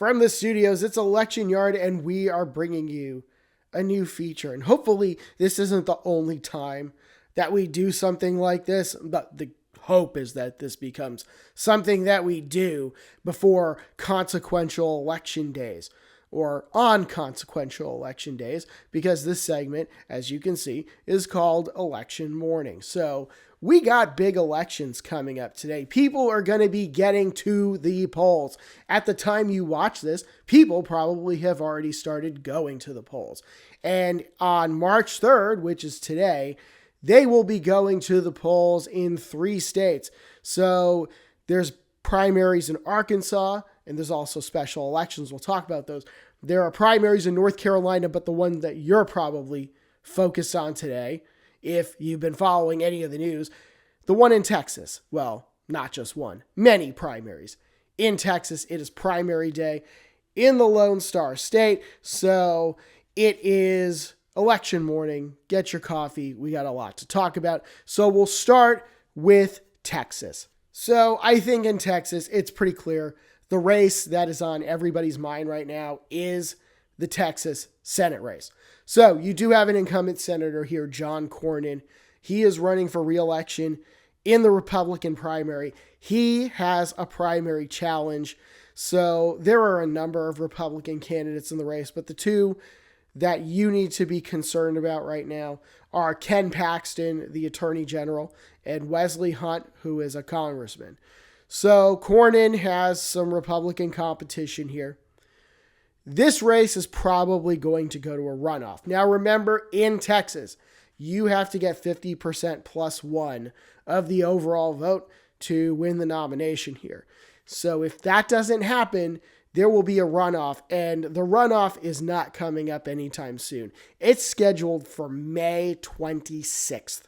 From the studios, it's Election Yard, and we are bringing you a new feature. And hopefully, this isn't the only time that we do something like this, but the hope is that this becomes something that we do before consequential election days or on consequential election days, because this segment, as you can see, is called Election Morning. So we got big elections coming up today. People are going to be getting to the polls. At the time you watch this, people probably have already started going to the polls. And on March 3rd, which is today, they will be going to the polls in 3 states. So there's primaries in Arkansas, and there's also special elections. We'll talk about those. There are primaries in North Carolina, but the one that you're probably focused on today, if you've been following any of the news, the one in Texas. Well, not just one, many primaries. In Texas, it is primary day in the Lone Star State. So it is election morning. Get your coffee. We got a lot to talk about. So we'll start with Texas. So I think in Texas, it's pretty clear. The race that is on everybody's mind right now is the Texas Senate race. So you do have an incumbent senator here, John Cornyn. He is running for re-election in the Republican primary. He has a primary challenge. So there are a number of Republican candidates in the race, but the two that you need to be concerned about right now are Ken Paxton, the Attorney General, and Wesley Hunt, who is a congressman. So Cornyn has some Republican competition here. This race is probably going to go to a runoff. Now remember, in Texas, you have to get 50% plus 1 of the overall vote to win the nomination here. So if that doesn't happen, there will be a runoff, and the runoff is not coming up anytime soon. It's scheduled for May 26th.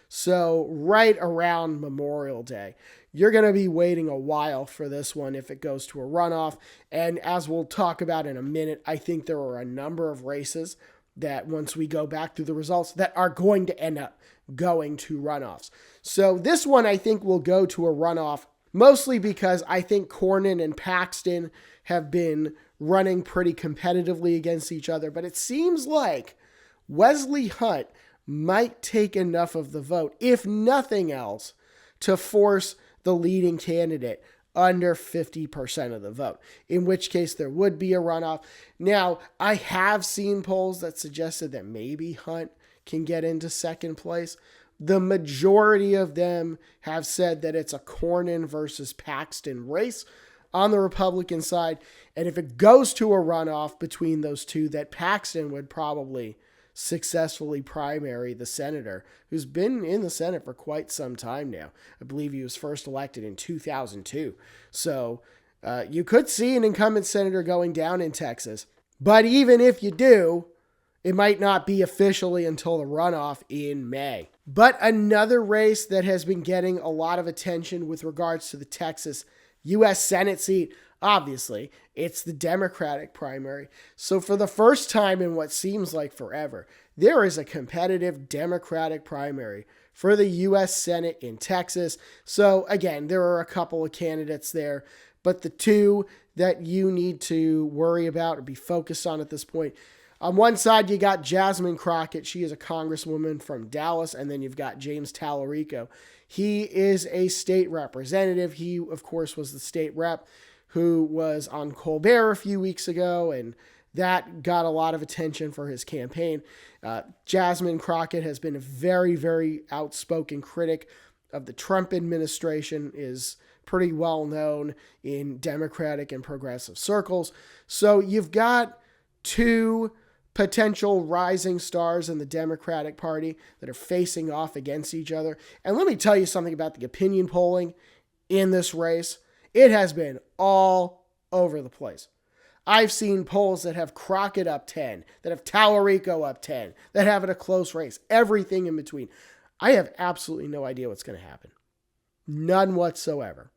So right around Memorial Day. You're going to be waiting a while for this one if it goes to a runoff. And as we'll talk about in a minute, I think there are a number of races that once we go back through the results that are going to end up going to runoffs. So this one I think will go to a runoff, mostly because I think Cornyn and Paxton have been running pretty competitively against each other. But it seems like Wesley Hunt might take enough of the vote, if nothing else, to force the leading candidate under 50% of the vote, in which case there would be a runoff. Now, I have seen polls that suggested that maybe Hunt can get into second place. The majority of them have said that it's a Cornyn versus Paxton race on the Republican side. And if it goes to a runoff between those two, that Paxton would probably successfully primary the senator who's been in the Senate for quite some time now. I believe he was first elected in 2002. So you could see an incumbent senator going down in Texas. But even if you do, it might not be officially until the runoff in May. But another race that has been getting a lot of attention with regards to the Texas U.S. Senate seat, obviously, it's the Democratic primary. So for the first time in what seems like forever, there is a competitive Democratic primary for the U.S. Senate in Texas. So again, there are a couple of candidates there, but the two that you need to worry about or be focused on at this point, on one side, you got Jasmine Crockett. She is a congresswoman from Dallas. And then you've got James Tallarico. He is a state representative. He, of course, was the state rep who was on Colbert a few weeks ago, and that got a lot of attention for his campaign. Jasmine Crockett has been a very, very outspoken critic of the Trump administration, is pretty well known in Democratic and progressive circles. So you've got two potential rising stars in the Democratic Party that are facing off against each other. And let me tell you something about the opinion polling in this race. It has been all over the place. I've seen polls that have Crockett up 10, that have Tallarico up 10, that have it a close race, everything in between. I have absolutely no idea what's going to happen. None whatsoever.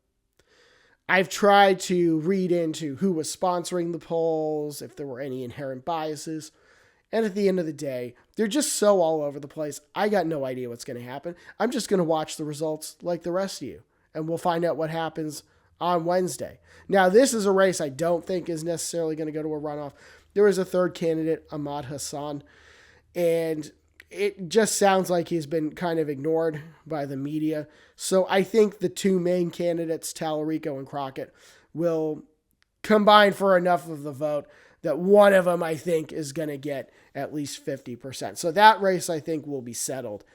I've tried to read into who was sponsoring the polls, if there were any inherent biases. And at the end of the day, they're just so all over the place. I got no idea what's going to happen. I'm just going to watch the results like the rest of you. And we'll find out what happens on Wednesday. Now, this is a race I don't think is necessarily going to go to a runoff. There was a third candidate, Ahmad Hassan, and it just sounds like he's been kind of ignored by the media. So I think the two main candidates, Tallarico and Crockett, will combine for enough of the vote that one of them, I think, is going to get at least 50%. So that race, I think, will be settled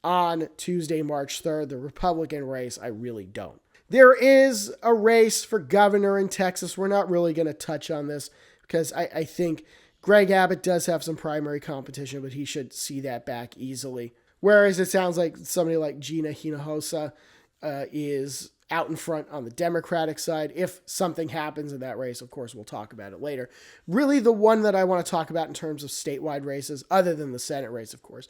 on Tuesday, March 3rd. The Republican race, I really don't. There is a race for governor in Texas. We're not really going to touch on this because I think Greg Abbott does have some primary competition, but he should see that back easily. Whereas it sounds like somebody like Gina Hinojosa is out in front on the Democratic side. If something happens in that race, of course, we'll talk about it later. Really, the one that I want to talk about in terms of statewide races, other than the Senate race, of course,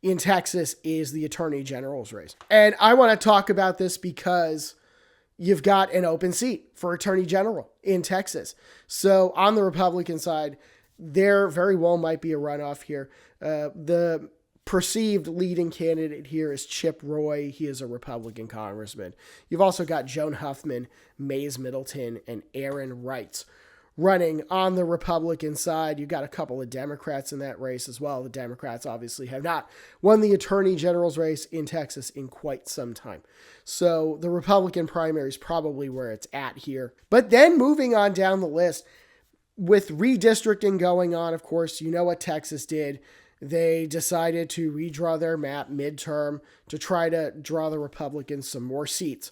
in Texas is the Attorney General's race. And I want to talk about this because you've got an open seat for Attorney General in Texas. So on the Republican side, there very well might be a runoff here. The perceived leading candidate here is Chip Roy. He is a Republican congressman. You've also got Joan Huffman, Mays Middleton, and Aaron Reitz running on the Republican side. You've got a couple of Democrats in that race as well. The Democrats obviously have not won the Attorney General's race in Texas in quite some time. So the Republican primary is probably where it's at here. But then moving on down the list, with redistricting going on, of course, you know what Texas did. They decided to redraw their map midterm to try to draw the Republicans some more seats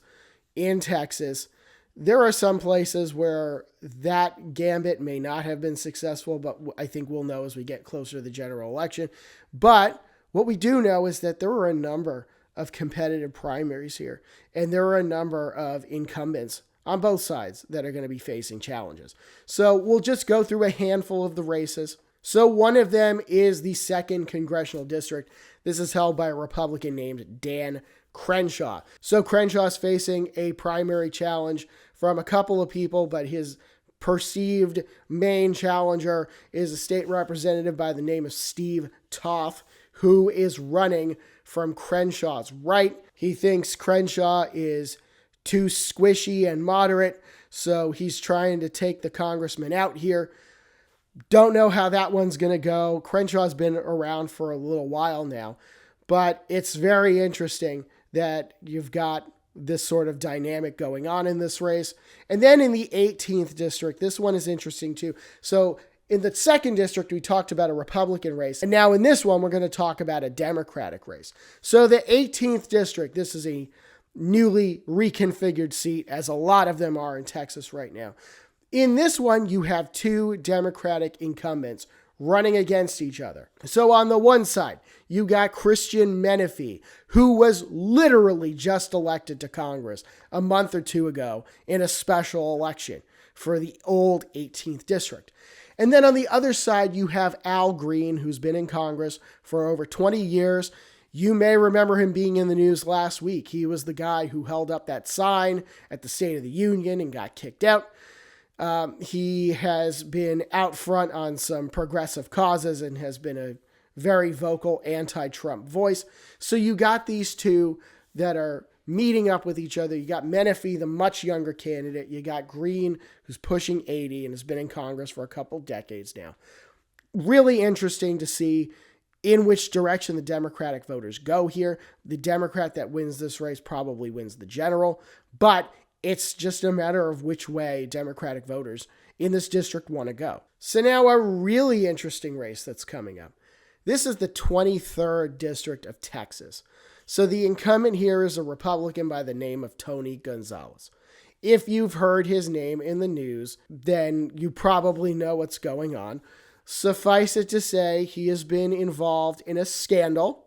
in Texas. There are some places where that gambit may not have been successful, but I think we'll know as we get closer to the general election. But what we do know is that there were a number of competitive primaries here, and there are a number of incumbents on both sides that are going to be facing challenges. So we'll just go through a handful of the races. So one of them is the 2nd Congressional District. This is held by a Republican named Dan Crenshaw. So Crenshaw's facing a primary challenge from a couple of people, but his perceived main challenger is a state representative by the name of Steve Toth, who is running from Crenshaw's right. He thinks Crenshaw is too squishy and moderate, so he's trying to take the congressman out here. Don't know how that one's going to go. Crenshaw's been around for a little while now, but it's very interesting that you've got this sort of dynamic going on in this race. And then in the 18th district, this one is interesting too. So in the 2nd district, we talked about a Republican race. And now in this one, we're going to talk about a Democratic race. So the 18th district, this is a newly reconfigured seat, as a lot of them are in Texas right now. In this one, you have two Democratic incumbents running against each other. So on the one side, you got Christian Menefee, who was literally just elected to Congress a month or two ago in a special election for the old 18th district. And then on the other side, you have Al Green, who's been in Congress for over 20 years. You may remember him being in the news last week. He was the guy who held up that sign at the State of the Union and got kicked out. He has been out front on some progressive causes and has been a very vocal anti-Trump voice. So you got these two that are meeting up with each other. You got Menefee, the much younger candidate. You got Green, who's pushing 80 and has been in Congress for a couple decades now. Really interesting to see in which direction the Democratic voters go here. The Democrat that wins this race probably wins the general, but it's just a matter of which way Democratic voters in this district want to go. So now a really interesting race that's coming up. This is the 23rd district of Texas. So the incumbent here is a Republican by the name of Tony Gonzalez. If you've heard his name in the news, then you probably know what's going on. Suffice it to say, he has been involved in a scandal.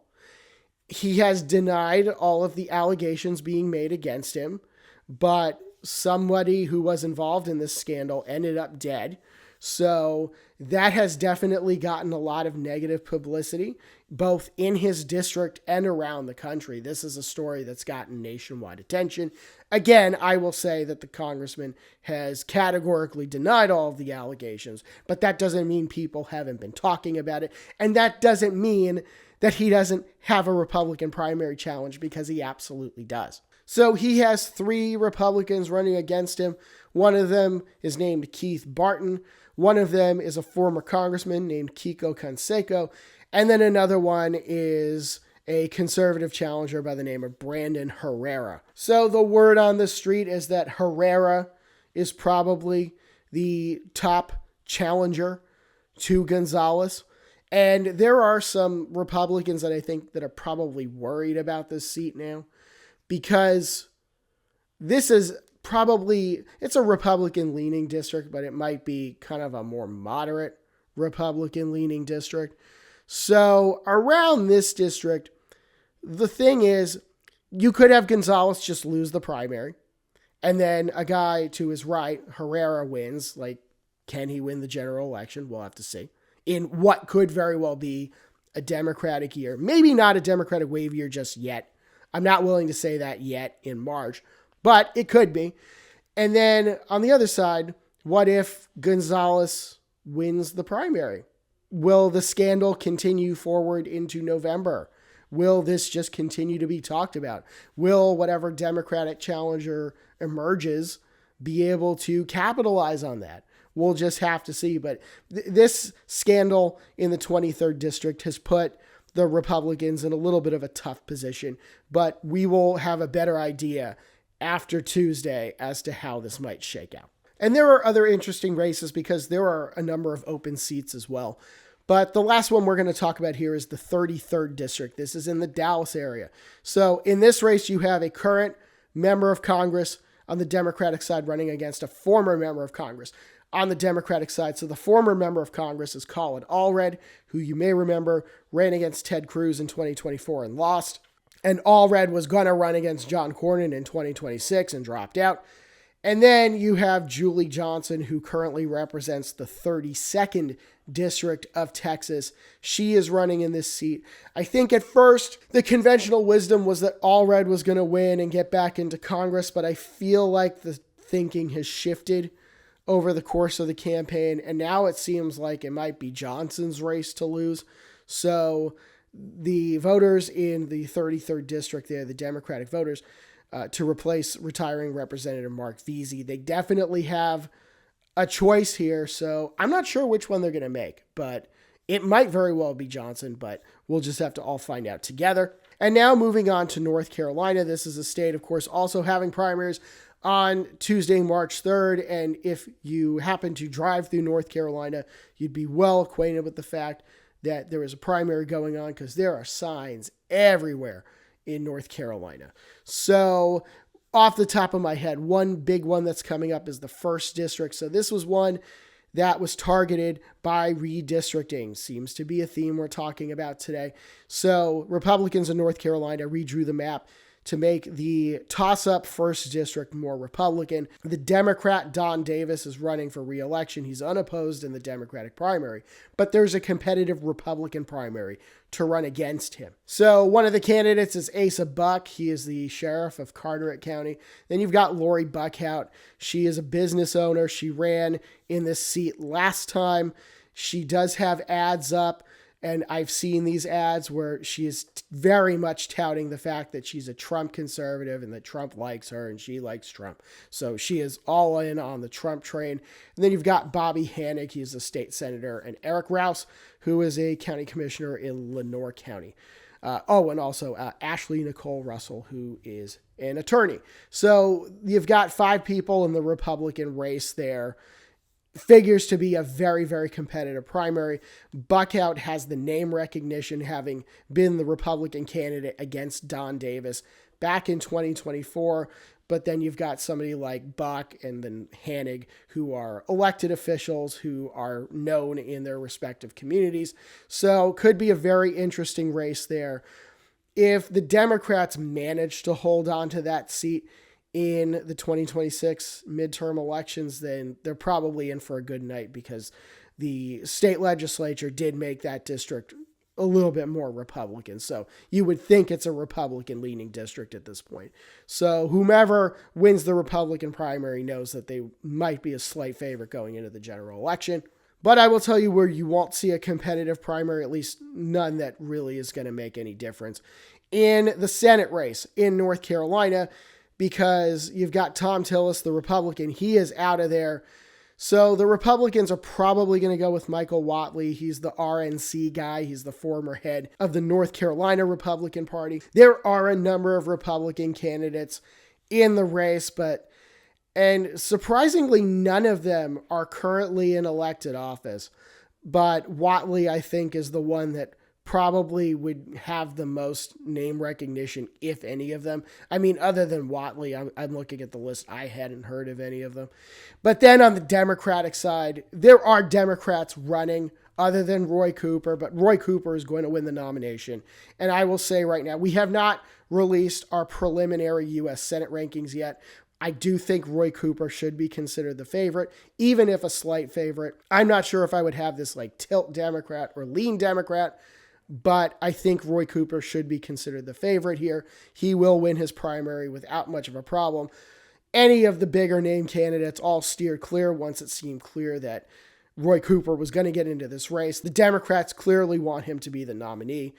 He has denied all of the allegations being made against him, but somebody who was involved in this scandal ended up dead. So that has definitely gotten a lot of negative publicity, both in his district and around the country. This is a story that's gotten nationwide attention. Again, I will say that the congressman has categorically denied all of the allegations, but that doesn't mean people haven't been talking about it. And that doesn't mean that he doesn't have a Republican primary challenge, because he absolutely does. So he has 3 Republicans running against him. One of them is named Keith Barton. One of them is a former congressman named Kiko Canseco. And then another one is a conservative challenger by the name of Brandon Herrera. So the word on the street is that Herrera is probably the top challenger to Gonzalez. And there are some Republicans that I think that are probably worried about this seat now, because this is probably, it's a Republican leaning district, but it might be kind of a more moderate Republican leaning district. So around this district, the thing is, you could have Gonzalez just lose the primary, and then a guy to his right, Herrera, wins. Like, can he win the general election? We'll have to see. In what could very well be a Democratic year. Maybe not a Democratic wave year just yet. I'm not willing to say that yet in March, but it could be. And then on the other side, what if Gonzalez wins the primary? Will the scandal continue forward into November? Will this just continue to be talked about? Will whatever Democratic challenger emerges be able to capitalize on that? We'll just have to see. But this scandal in the 23rd district has put the Republicans in a little bit of a tough position. But we will have a better idea after Tuesday as to how this might shake out. And there are other interesting races because there are a number of open seats as well. But the last one we're going to talk about here is the 33rd district. This is in the Dallas area. So in this race, you have a current member of Congress on the Democratic side running against a former member of Congress on the Democratic side. So the former member of Congress is Colin Allred, who you may remember ran against Ted Cruz in 2024 and lost. And Allred was going to run against John Cornyn in 2026 and dropped out. And then you have Julie Johnson, who currently represents the 32nd District of Texas. She is running in this seat. I think at first the conventional wisdom was that Allred was going to win and get back into Congress, but I feel like the thinking has shifted over the course of the campaign, and now it seems like it might be Johnson's race to lose. So the voters in the 33rd District there, the Democratic voters, to replace retiring Representative Mark Veazey, they definitely have a choice here. So I'm not sure which one they're going to make, but it might very well be Johnson, but we'll just have to all find out together. And now moving on to North Carolina. This is a state, of course, also having primaries on Tuesday, March 3rd. And if you happen to drive through North Carolina, you'd be well acquainted with the fact that there is a primary going on, because there are signs everywhere in North Carolina. So off the top of my head, one big one that's coming up is the 1st District. So this was one that was targeted by redistricting. Seems to be a theme we're talking about today. So Republicans in North Carolina redrew the map to make the toss-up 1st District more Republican. The Democrat Don Davis is running for re-election. He's unopposed in the Democratic primary, but there's a competitive Republican primary to run against him. So one of the candidates is Asa Buck. He is the sheriff of Carteret County. Then you've got Lori Buckhout. She is a business owner. She ran in this seat last time. She does have ads up, and I've seen these ads where she is very much touting the fact that she's a Trump conservative and that Trump likes her and she likes Trump. So she is all in on the Trump train. And then you've got Bobby Hanig. He's a state senator, and Eric Rouse, who is a county commissioner in Lenoir County. And also Ashley Nicole Russell, who is an attorney. So you've got 5 people in the Republican race there. Figures to be a very, very competitive primary. Buckhout has the name recognition, having been the Republican candidate against Don Davis back in 2024. But then you've got somebody like Buck and then Hanig, who are elected officials who are known in their respective communities. So could be a very interesting race there. If the Democrats manage to hold on to that seat in the 2026 midterm elections, then they're probably in for a good night, because the state legislature did make that district a little bit more Republican. So you would think it's a Republican leaning district at this point. So whomever wins the Republican primary knows that they might be a slight favorite going into the general election. But I will tell you where you won't see a competitive primary, at least none that really is going to make any difference. In the Senate race in North Carolina, because you've got Thom Tillis, the Republican. He is out of there. So the Republicans are probably going to go with Michael Whatley. He's the RNC guy. He's the former head of the North Carolina Republican Party. There are a number of Republican candidates in the race, and surprisingly, none of them are currently in elected office. But Whatley, I think, is the one that probably would have the most name recognition, if any of them. I mean, other than Whatley, I'm looking at the list. I hadn't heard of any of them. But then on the Democratic side, there are Democrats running other than Roy Cooper, but Roy Cooper is going to win the nomination. And I will say right now, we have not released our preliminary U.S. Senate rankings yet. I do think Roy Cooper should be considered the favorite, even if a slight favorite. I'm not sure if I would have this like tilt Democrat or lean Democrat, but I think Roy Cooper should be considered the favorite here. He will win his primary without much of a problem. Any of the bigger name candidates all steered clear once it seemed clear that Roy Cooper was going to get into this race. The Democrats clearly want him to be the nominee,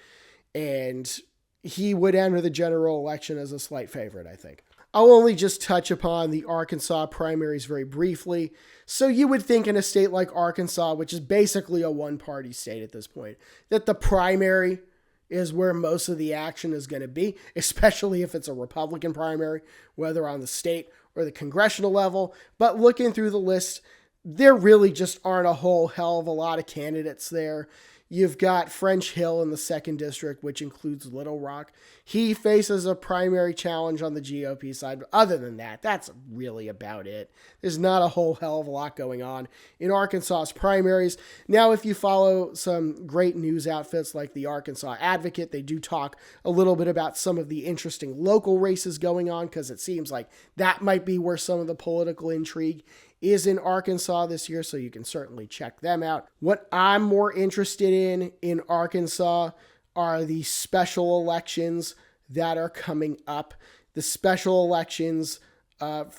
and he would enter the general election as a slight favorite, I think. I'll only just touch upon the Arkansas primaries very briefly. So you would think in a state like Arkansas, which is basically a one-party state at this point, that the primary is where most of the action is going to be, especially if it's a Republican primary, whether on the state or the congressional level. But looking through the list, there really just aren't a whole hell of a lot of candidates there. You've got French Hill in the 2nd District, which includes Little Rock. He faces a primary challenge on the GOP side. But other than that, that's really about it. There's not a whole hell of a lot going on in Arkansas's primaries. Now, if you follow some great news outfits like the Arkansas Advocate, they do talk a little bit about some of the interesting local races going on, because it seems like that might be where some of the political intrigue is in Arkansas this year, so you can certainly check them out. What I'm more interested in Arkansas are the special elections that are coming up. The special elections,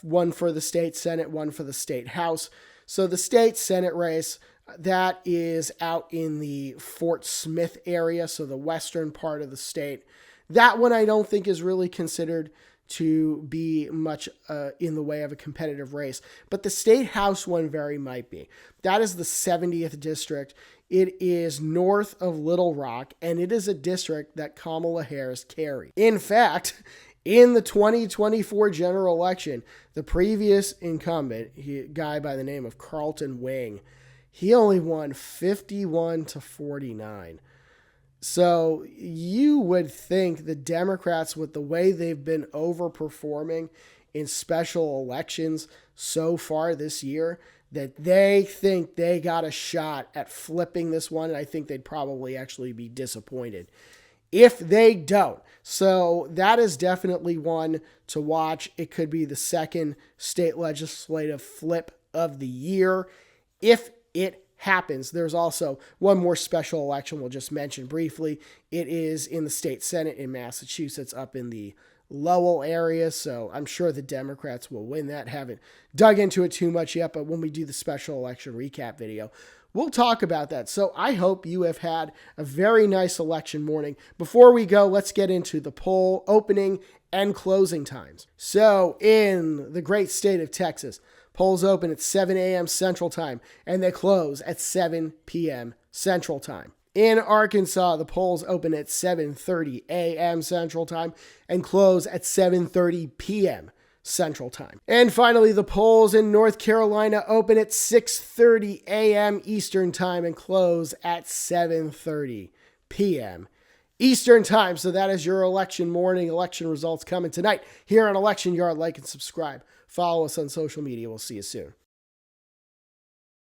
one for the state Senate, one for the state House. So the state Senate race, that is out in the Fort Smith area, so the western part of the state. That one I don't think is really considered to be much in the way of a competitive race. But the state house one very might be. That is the 70th district. It is north of Little Rock, and it is a district that Kamala Harris carried. In fact, in the 2024 general election, the previous incumbent, a guy by the name of Carlton Wing, he only won 51-49. So you would think the Democrats, with the way they've been overperforming in special elections so far this year, that they think they got a shot at flipping this one. And I think they'd probably actually be disappointed if they don't. So that is definitely one to watch. It could be the second state legislative flip of the year if it happens. There's also one more special election we'll just mention briefly. It is in the state Senate in Massachusetts, up in the Lowell area, so I'm sure the Democrats will win that. Haven't dug into it too much yet, but when we do the special election recap video, we'll talk about that. So I hope you have had a very nice election morning. Before we go, let's get into the poll opening and closing times. So in the great state of Texas, polls open at 7 a.m. Central Time, and they close at 7 p.m. Central Time. In Arkansas, the polls open at 7:30 a.m. Central Time and close at 7:30 p.m. Central Time. And finally, the polls in North Carolina open at 6:30 a.m. Eastern Time and close at 7:30 p.m. Eastern Time. So that is your election morning. Election results coming tonight here on Election Yard. Like and subscribe. Follow us on social media. We'll see you soon.